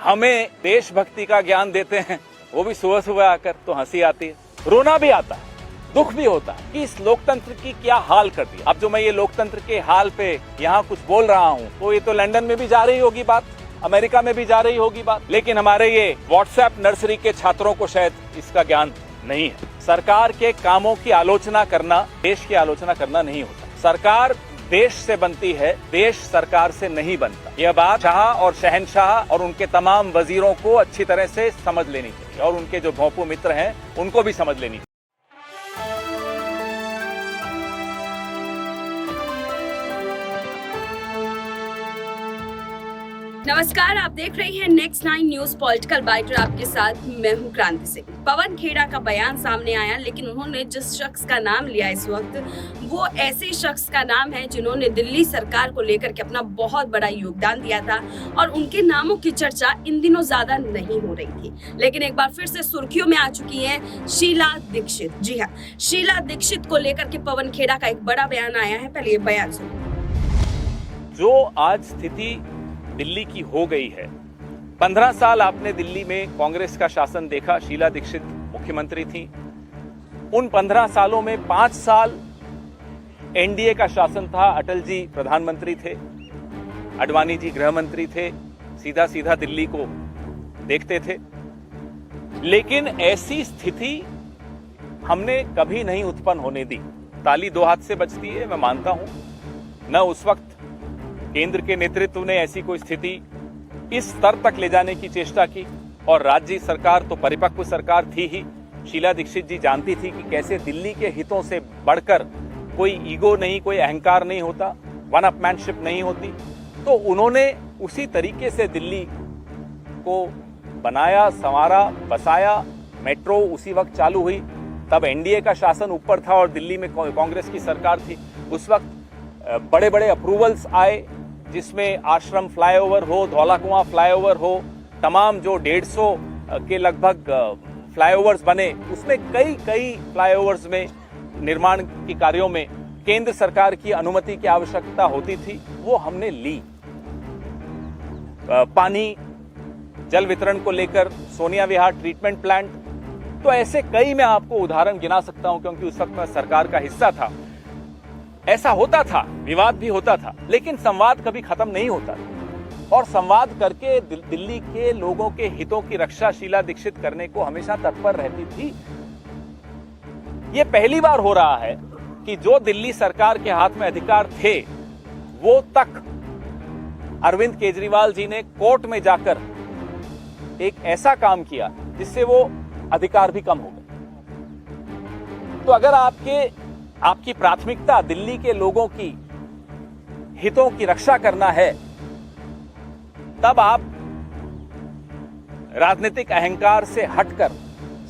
हमें देशभक्ति का ज्ञान देते हैं, वो भी सुबह सुबह आकर, तो हंसी आती है, रोना भी आता है, दुख भी होता है कि इस लोकतंत्र की क्या हाल कर दिया। अब जो मैं ये लोकतंत्र के हाल पे यहाँ कुछ बोल रहा हूँ, तो ये तो लंदन में भी जा रही होगी बात, अमेरिका में भी जा रही होगी बात, लेकिन हमारे ये व्हाट्सएप नर्सरी के छात्रों को शायद इसका ज्ञान नहीं है। सरकार के कामों की आलोचना करना देश की आलोचना करना नहीं होता। सरकार देश से बनती है, देश सरकार से नहीं बनता। यह बात शाह और शहनशाह और उनके तमाम वजीरों को अच्छी तरह से समझ लेनी चाहिए, और उनके जो भोंपू मित्र हैं उनको भी समझ लेनी चाहिए। नमस्कार, आप देख रहे हैं नेक्स्ट 9 न्यूज पॉलिटिकल बाइट और आपके साथ मैं हूं क्रांति सिंह। पवन खेड़ा का बयान सामने आया, लेकिन उन्होंने जिस शख्स का नाम लिया इस वक्त, वो ऐसे शख्स का नाम है जिन्होंने दिल्ली सरकार को लेकर के अपना बहुत बड़ा योगदान दिया था, और उनके नामों की चर्चा इन दिनों ज्यादा नहीं हो रही थी, लेकिन एक बार फिर से सुर्खियों में आ चुकी है शीला दीक्षित। जी हाँ, शीला दीक्षित को लेकर के पवन खेड़ा का एक बड़ा बयान आया है। पहले ये बयान सुनो। जो आज स्थिति दिल्ली की हो गई है, 15 साल आपने दिल्ली में कांग्रेस का शासन देखा, शीला दीक्षित मुख्यमंत्री थी। उन 15 सालों में 5 साल एनडीए का शासन था, अटल जी प्रधानमंत्री थे, आडवाणी जी गृह मंत्री थे, सीधा सीधा दिल्ली को देखते थे। लेकिन ऐसी स्थिति हमने कभी नहीं उत्पन्न होने दी। ताली दो हाथ से बजती है, मैं मानता हूं। न उस वक्त केंद्र के नेतृत्व ने ऐसी कोई स्थिति इस स्तर तक ले जाने की चेष्टा की, और राज्य सरकार तो परिपक्व सरकार थी ही। शीला दीक्षित जी जानती थी कि कैसे दिल्ली के हितों से बढ़कर कोई ईगो नहीं, कोई अहंकार नहीं होता, वन अपमैनशिप नहीं होती। तो उन्होंने उसी तरीके से दिल्ली को बनाया, संवारा, बसाया। मेट्रो उसी वक्त चालू हुई, तब एनडीए का शासन ऊपर था और दिल्ली में कांग्रेस की सरकार थी। उस वक्त बड़े बड़े अप्रूवल्स आए, जिसमें आश्रम फ्लाईओवर हो, धौला कुआं फ्लाईओवर हो, तमाम जो 150 के लगभग फ्लाईओवर्स बने, उसमें कई फ्लाईओवर्स में निर्माण के कार्यों में केंद्र सरकार की अनुमति की आवश्यकता होती थी, वो हमने ली। पानी जल वितरण को लेकर सोनिया विहार ट्रीटमेंट प्लांट, तो ऐसे कई मैं आपको उदाहरण गिना सकता हूं, क्योंकि उस वक्त मैं सरकार का हिस्सा था। ऐसा होता था, विवाद भी होता था, लेकिन संवाद कभी खत्म नहीं होता था, और संवाद करके दिल्ली के लोगों के हितों की रक्षा शीला दीक्षित करने को हमेशा तत्पर रहती थी। ये पहली बार हो रहा है कि जो दिल्ली सरकार के हाथ में अधिकार थे, वो तक अरविंद केजरीवाल जी ने कोर्ट में जाकर एक ऐसा काम किया जिससे वो अधिकार भी कम हो गए। तो अगर आपकी प्राथमिकता दिल्ली के लोगों की हितों की रक्षा करना है, तब आप राजनीतिक अहंकार से हटकर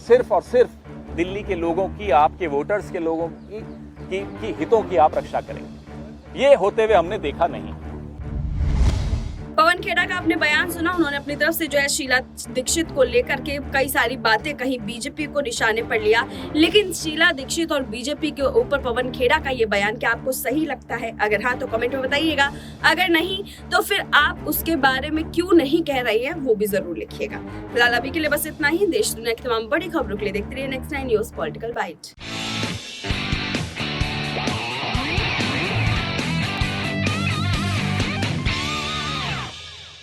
सिर्फ और सिर्फ दिल्ली के लोगों की, आपके वोटर्स के लोगों की हितों की आप रक्षा करेंगे। ये होते हुए हमने देखा नहीं। पवन खेड़ा का आपने बयान सुना। उन्होंने अपनी तरफ से जो है शीला दीक्षित को लेकर के कई सारी बातें कही, बीजेपी को निशाने पर लिया, लेकिन शीला दीक्षित और बीजेपी के ऊपर पवन खेड़ा का ये बयान क्या आपको सही लगता है? अगर हाँ तो कमेंट में बताइएगा, अगर नहीं तो फिर आप उसके बारे में क्यों नहीं कह रही है वो भी जरूर लिखिएगा। फिलहाल अभी के लिए बस इतना ही। देश दुनिया की तमाम बड़ी खबरों के लिए देखते रहिए नेक्स्ट 9 न्यूज पॉलिटिकल बाइट।